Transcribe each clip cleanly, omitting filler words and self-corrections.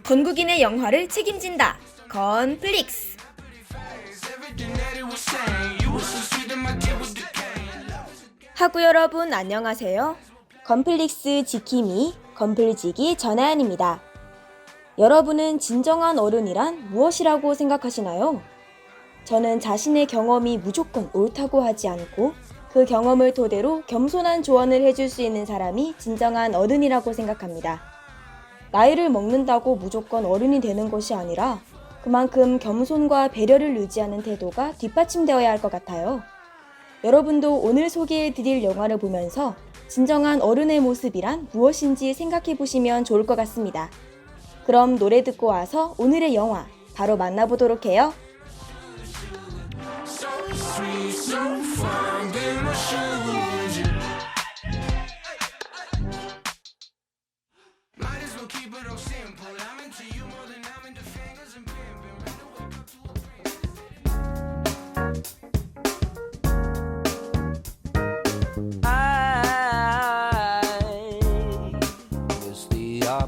건국인의 영화를 책임진다. 건플릭스. 하구 여러분 안녕하세요. 건플릭스 지킴이 건플지기 전하연입니다. 여러분은 진정한 어른이란 무엇이라고 생각하시나요? 저는 자신의 경험이 무조건 옳다고 하지 않고 그 경험을 토대로 겸손한 조언을 해줄 수 있는 사람이 진정한 어른이라고 생각합니다. 나이를 먹는다고 무조건 어른이 되는 것이 아니라 그만큼 겸손과 배려를 유지하는 태도가 뒷받침되어야 할 것 같아요. 여러분도 오늘 소개해드릴 영화를 보면서 진정한 어른의 모습이란 무엇인지 생각해 보시면 좋을 것 같습니다. 그럼 노래 듣고 와서 오늘의 영화 바로 만나보도록 해요.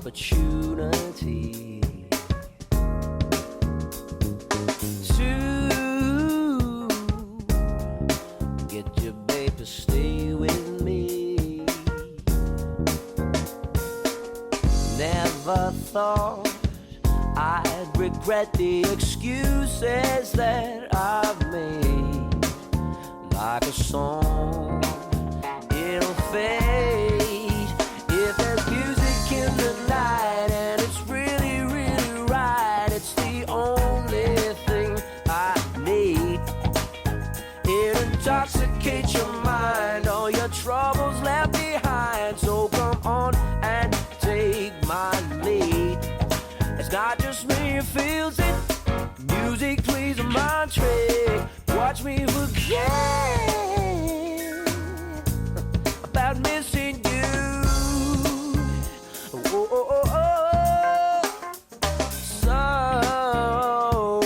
Opportunity to get your babe to stay with me. Never thought I'd regret the excuses that I've made. Like a song, it'll fade. If there's music in the night and it's really, really right, it's the only thing I need. It intoxicates your mind, all your troubles left behind. So come on and take my lead. It's not just me who feels it. Music plays a mind trick. Watch me forget about missing you. So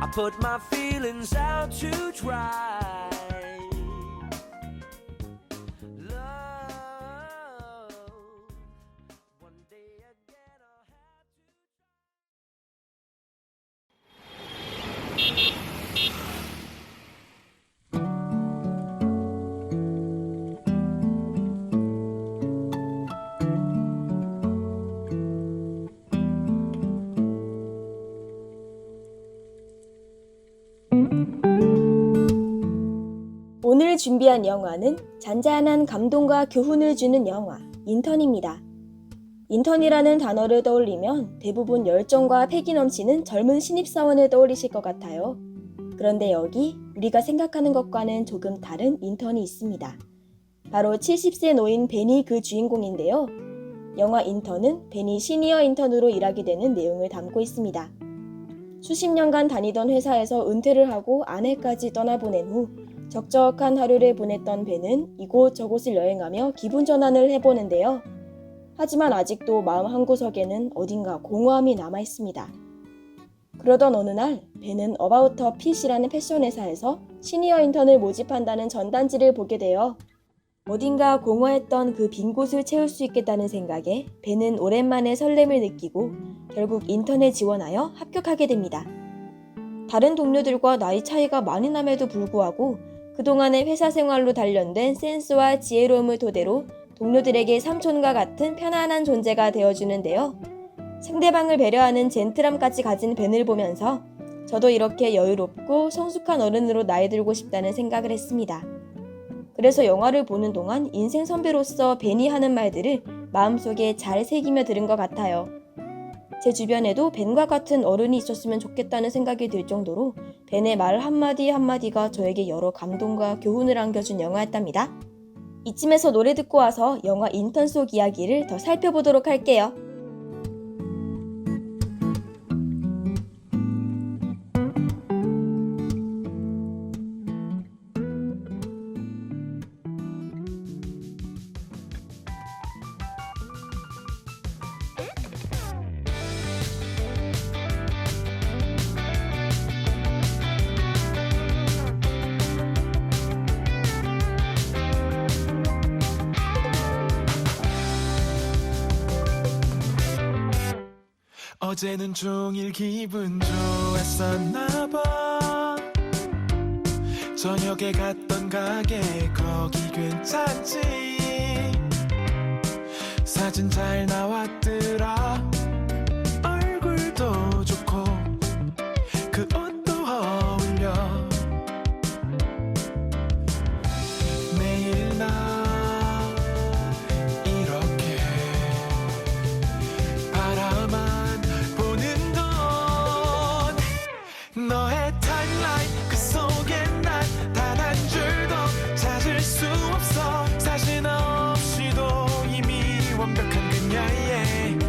I put my feelings out to dry. Love, one day again I'll have to. 오늘 준비한 영화는 잔잔한 감동과 교훈을 주는 영화 인턴입니다. 인턴이라는 단어를 떠올리면 대부분 열정과 패기 넘치는 젊은 신입사원을 떠올리실 것 같아요. 그런데 여기 우리가 생각하는 것과는 조금 다른 인턴이 있습니다. 바로 70세 노인 벤이 그 주인공인데요. 영화 인턴은 벤이 시니어 인턴으로 일하게 되는 내용을 담고 있습니다. 수십 년간 다니던 회사에서 은퇴를 하고 아내까지 떠나보낸 후 적적한 하루를 보냈던 벤은 이곳저곳을 여행하며 기분 전환을 해보는데요. 하지만 아직도 마음 한구석에는 어딘가 공허함이 남아있습니다. 그러던 어느 날 벤은 어바웃 더 핏이라는 패션 회사에서 시니어 인턴을 모집한다는 전단지를 보게 되어 어딘가 공허했던 그 빈 곳을 채울 수 있겠다는 생각에 벤은 오랜만에 설렘을 느끼고 결국 인턴에 지원하여 합격하게 됩니다. 다른 동료들과 나이 차이가 많이 남에도 불구하고 그동안의 회사 생활로 단련된 센스와 지혜로움을 토대로 동료들에게 삼촌과 같은 편안한 존재가 되어주는데요. 상대방을 배려하는 젠틀함까지 가진 벤을 보면서 저도 이렇게 여유롭고 성숙한 어른으로 나이 들고 싶다는 생각을 했습니다. 그래서 영화를 보는 동안 인생 선배로서 벤이 하는 말들을 마음속에 잘 새기며 들은 것 같아요. 제 주변에도 벤과 같은 어른이 있었으면 좋겠다는 생각이 들 정도로 벤의 말 한마디 한마디가 저에게 여러 감동과 교훈을 안겨준 영화였답니다. 이쯤에서 노래 듣고 와서 영화 인턴 속 이야기를 더 살펴보도록 할게요. 어제는 종일 기분 좋았었나 봐. 저녁에 갔던 가게 거기 괜찮지. 사진 잘 나왔더라. 얼굴도 좋고 그 옷도 어울려. 매일 나 이렇게 바라만 보는 건 너의 타임라인 그 속에 난 단 한 줄도 찾을 수 없어. 사진 없이도 이미 완벽한 그녀의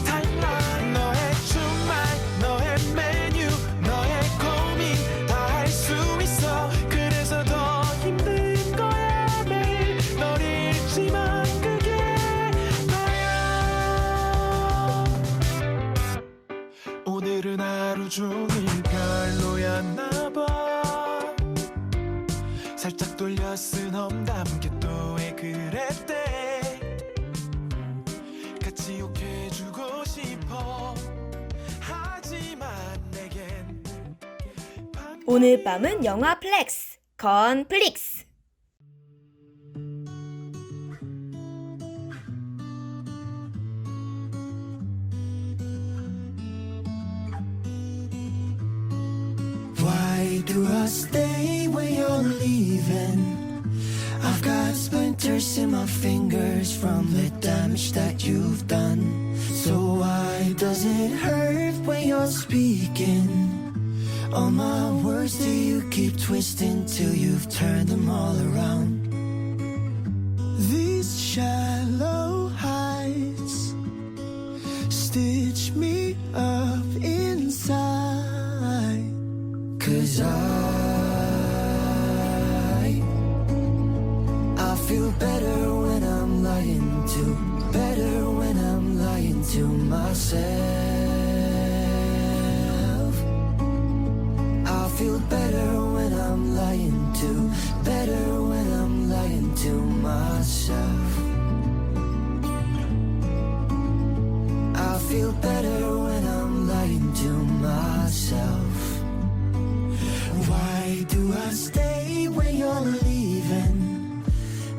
타임라인. 너의 주말 너의 메뉴 너의 고민 다 할 수 있어. 그래서 더 힘든 거야. 매일 널 잃지만 그게 다야. 오늘은 하루 종일 별로였나 봐. 살짝 돌려 쓴 험담게 또 왜 그랬대. 같이 욕해주고 싶어. 하지만 내겐 오늘 밤은 영화 플렉스, 건플릭스. Why do I stay when you're leaving? I've got splinters in my fingers from the damage that you've done. So why does it hurt when you're speaking? All my words do you keep twisting till you've turned them all around? These shallow heights stitch me up inside. 'Cause I feel better when I'm lying to, better when I'm lying to myself. I feel better when I'm lying to, better when I'm lying to myself. I feel better when I'm lying to myself. Why do I stay when you're leaving?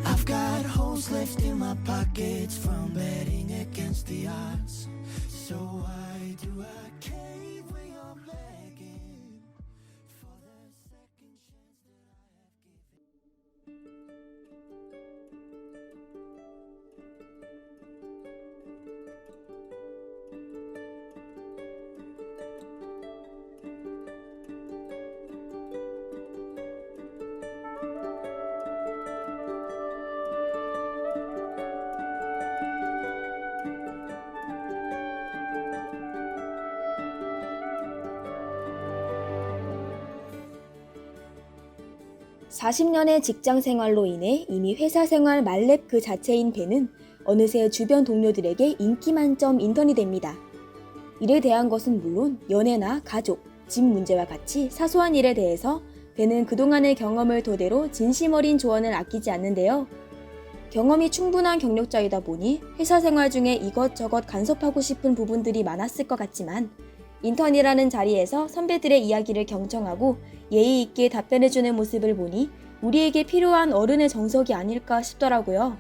I've got holes left in my pockets from betting against the odds. So why do I cave when you're begging for the second chance that I have given? (40년의) 직장 생활로 인해 이미 회사 생활 말렙 그 자체인 벤은 어느새 주변 동료들에게 인기 만점 인턴이 됩니다. 일에 대한 것은 물론 연애나 가족, 집 문제와 같이 사소한 일에 대해서 벤은 그동안의 경험을 토대로 진심 어린 조언을 아끼지 않는데요. 경험이 충분한 경력자이다 보니 회사 생활 중에 이것저것 간섭하고 싶은 부분들이 많았을 것 같지만 인턴이라는 자리에서 선배들의 이야기를 경청하고 예의 있게 답변해주는 모습을 보니 우리에게 필요한 어른의 정석이 아닐까 싶더라고요.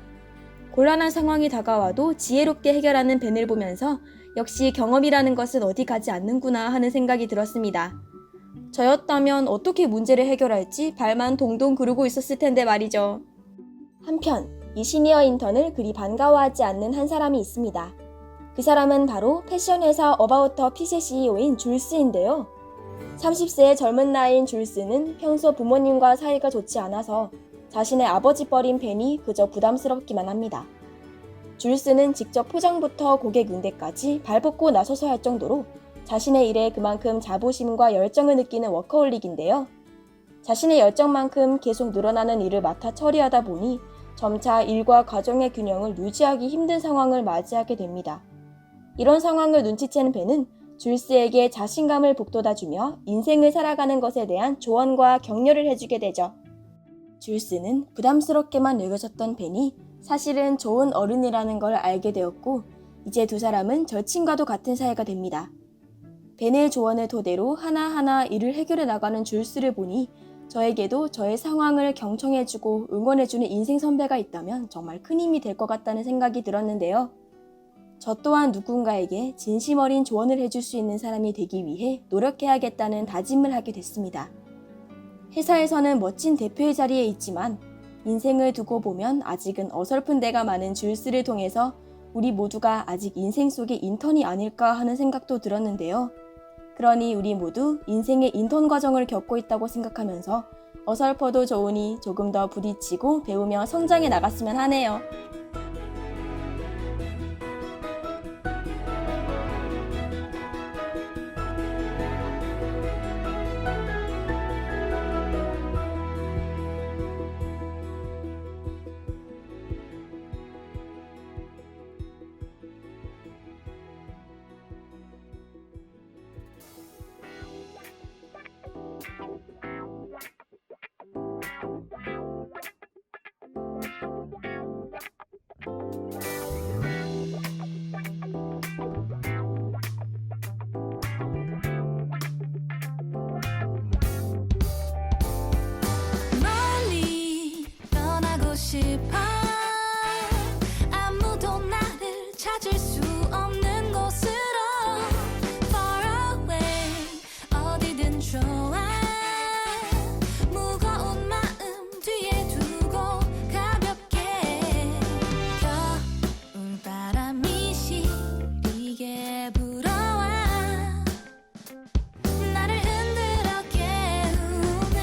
곤란한 상황이 다가와도 지혜롭게 해결하는 벤을 보면서 역시 경험이라는 것은 어디 가지 않는구나 하는 생각이 들었습니다. 저였다면 어떻게 문제를 해결할지 발만 동동 구르고 있었을 텐데 말이죠. 한편 이 시니어 인턴을 그리 반가워하지 않는 한 사람이 있습니다. 그 사람은 바로 패션 회사 어바웃더 핏의 CEO인 줄스인데요. 30세의 젊은 나이인 줄스는 평소 부모님과 사이가 좋지 않아서 자신의 아버지 뻘인 벤이 그저 부담스럽기만 합니다. 줄스는 직접 포장부터 고객 응대까지 발벗고 나서서 할 정도로 자신의 일에 그만큼 자부심과 열정을 느끼는 워커홀릭인데요. 자신의 열정만큼 계속 늘어나는 일을 맡아 처리하다 보니 점차 일과 가정의 균형을 유지하기 힘든 상황을 맞이하게 됩니다. 이런 상황을 눈치챈 벤은 줄스에게 자신감을 북돋아주며 인생을 살아가는 것에 대한 조언과 격려를 해주게 되죠. 줄스는 부담스럽게만 여겨졌던 벤이 사실은 좋은 어른이라는 걸 알게 되었고 이제 두 사람은 절친과도 같은 사이가 됩니다. 벤의 조언을 토대로 하나하나 일을 해결해 나가는 줄스를 보니 저에게도 저의 상황을 경청해주고 응원해주는 인생 선배가 있다면 정말 큰 힘이 될 것 같다는 생각이 들었는데요. 저 또한 누군가에게 진심 어린 조언을 해줄 수 있는 사람이 되기 위해 노력해야겠다는 다짐을 하게 됐습니다. 회사에서는 멋진 대표의 자리에 있지만 인생을 두고 보면 아직은 어설픈 데가 많은 줄스를 통해서 우리 모두가 아직 인생 속의 인턴이 아닐까 하는 생각도 들었는데요. 그러니 우리 모두 인생의 인턴 과정을 겪고 있다고 생각하면서 어설퍼도 좋으니 조금 더 부딪히고 배우며 성장해 나갔으면 하네요. 멀리 떠나고 싶어 아무도 나를 찾을 수 없는 곳으로 Far away 어디든 좋아 무거운 마음 뒤에 두고 가볍게 겨울바람이 시리게 불어와 나를 흔들어 깨우네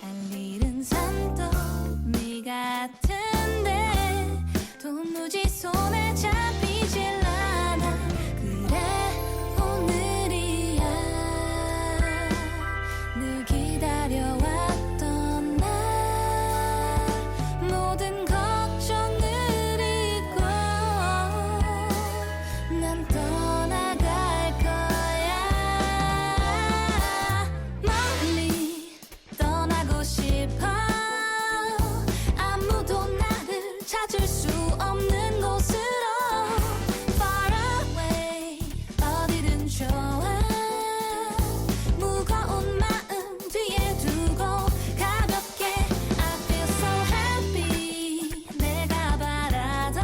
할 일은 산더미 같은데 도무지 손에 잡히질 않아 그래 오늘이야 늘 기다려왔던 날 모든 걱정을 잊고 난 떠나갈 거야 멀리 떠나고 싶어 아무도 나를 찾을 수 없는 곳으로 Far away 어디든 좋아 무거운 마음 뒤에 두고 가볍게 I feel so happy 내가 바라던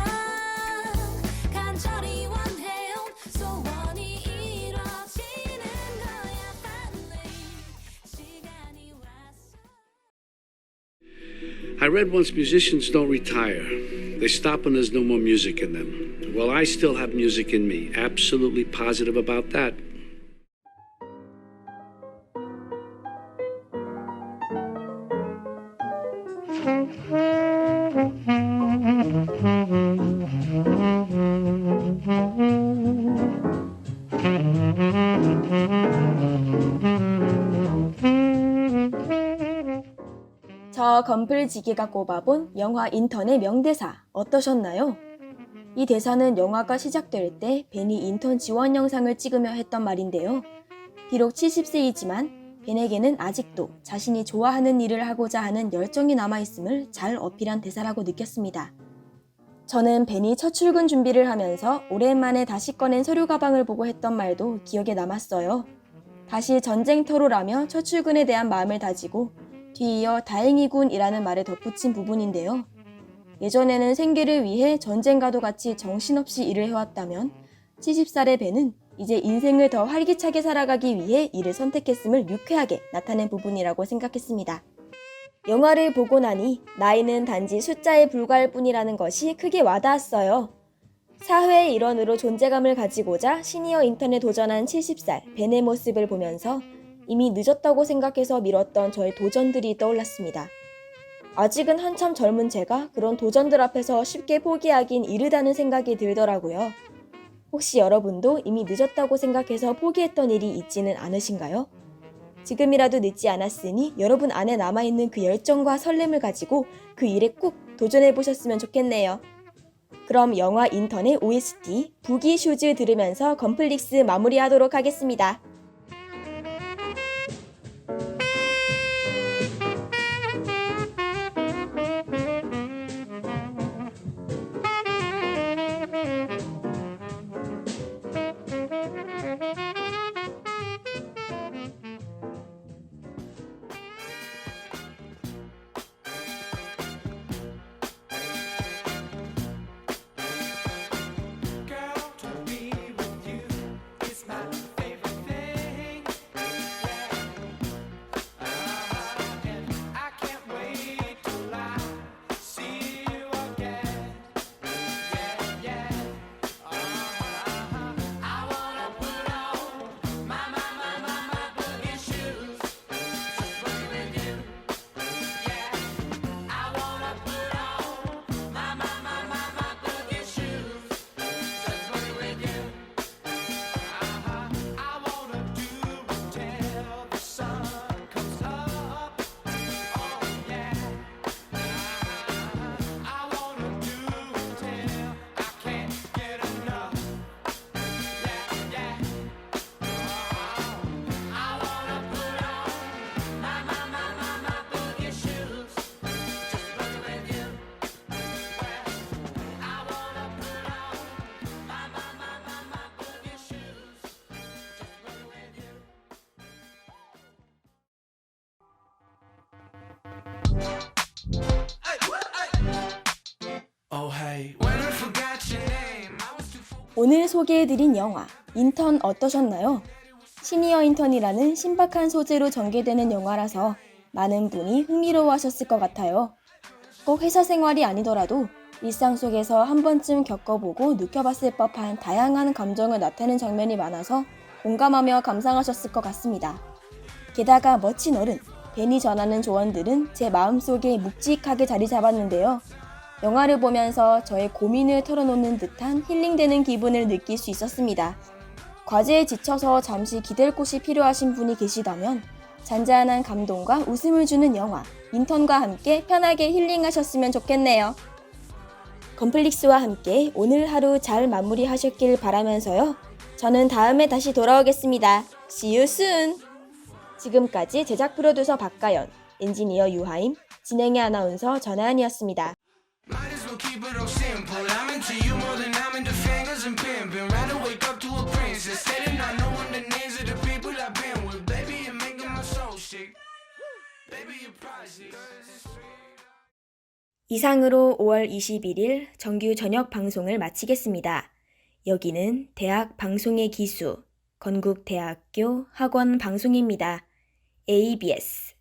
간절히 원해온 소원이 이뤄지는 거야 finally 시간이 왔어 I read once musicians don't retire. They stop when there's no more music in them. Well, I still have music in me. Absolutely positive about that. 저 건플지기가 꼽아본 영화 인턴의 명대사 어떠셨나요? 이 대사는 영화가 시작될 때 벤이 인턴 지원 영상을 찍으며 했던 말인데요. 비록 70세이지만 벤에게는 아직도 자신이 좋아하는 일을 하고자 하는 열정이 남아있음을 잘 어필한 대사라고 느꼈습니다. 저는 벤이 첫 출근 준비를 하면서 오랜만에 다시 꺼낸 서류 가방을 보고 했던 말도 기억에 남았어요. 다시 전쟁터로라며 첫 출근에 대한 마음을 다지고 뒤이어 다행이군 이라는 말을 덧붙인 부분인데요. 예전에는 생계를 위해 전쟁과도 같이 정신없이 일을 해왔다면 70살의 벤은 이제 인생을 더 활기차게 살아가기 위해 이를 선택했음을 유쾌하게 나타낸 부분이라고 생각했습니다. 영화를 보고 나니 나이는 단지 숫자에 불과할 뿐이라는 것이 크게 와닿았어요. 사회의 일원으로 존재감을 가지고자 시니어 인턴에 도전한 70살 벤의 모습을 보면서 이미 늦었다고 생각해서 미뤘던 저의 도전들이 떠올랐습니다. 아직은 한참 젊은 제가 그런 도전들 앞에서 쉽게 포기하긴 이르다는 생각이 들더라고요. 혹시 여러분도 이미 늦었다고 생각해서 포기했던 일이 있지는 않으신가요? 지금이라도 늦지 않았으니 여러분 안에 남아있는 그 열정과 설렘을 가지고 그 일에 꼭 도전해보셨으면 좋겠네요. 그럼 영화 인턴의 OST 부기 슈즈 들으면서 건플릭스 마무리하도록 하겠습니다. 소개해드린 영화 인턴 어떠셨나요? 시니어 인턴이라는 신박한 소재로 전개되는 영화라서 많은 분이 흥미로워하셨을 것 같아요. 꼭 회사 생활이 아니더라도 일상 속에서 한 번쯤 겪어보고 느껴봤을 법한 다양한 감정을 나타내는 장면이 많아서 공감하며 감상하셨을 것 같습니다. 게다가 멋진 어른, 벤이 전하는 조언들은 제 마음속에 묵직하게 자리 잡았는데요. 영화를 보면서 저의 고민을 털어놓는 듯한 힐링되는 기분을 느낄 수 있었습니다. 과제에 지쳐서 잠시 기댈 곳이 필요하신 분이 계시다면 잔잔한 감동과 웃음을 주는 영화 인턴과 함께 편하게 힐링하셨으면 좋겠네요. 건플릭스와 함께 오늘 하루 잘 마무리하셨길 바라면서요. 저는 다음에 다시 돌아오겠습니다. See you soon! 지금까지 제작 프로듀서 박가연, 엔지니어 유하임, 진행의 아나운서 전하연이었습니다. Might as well keep it all simple. I'm into you more than I'm into fingers and pimping. Rather wake up to a princess, instead of not knowing the names of the people I've been with. Baby, you're making my soul sick. Baby, you're priceless. 이상으로 5월 21일 정규 저녁 방송을 마치겠습니다. 여기는 대학 방송의 기수, 건국대학교 학원 방송입니다. ABS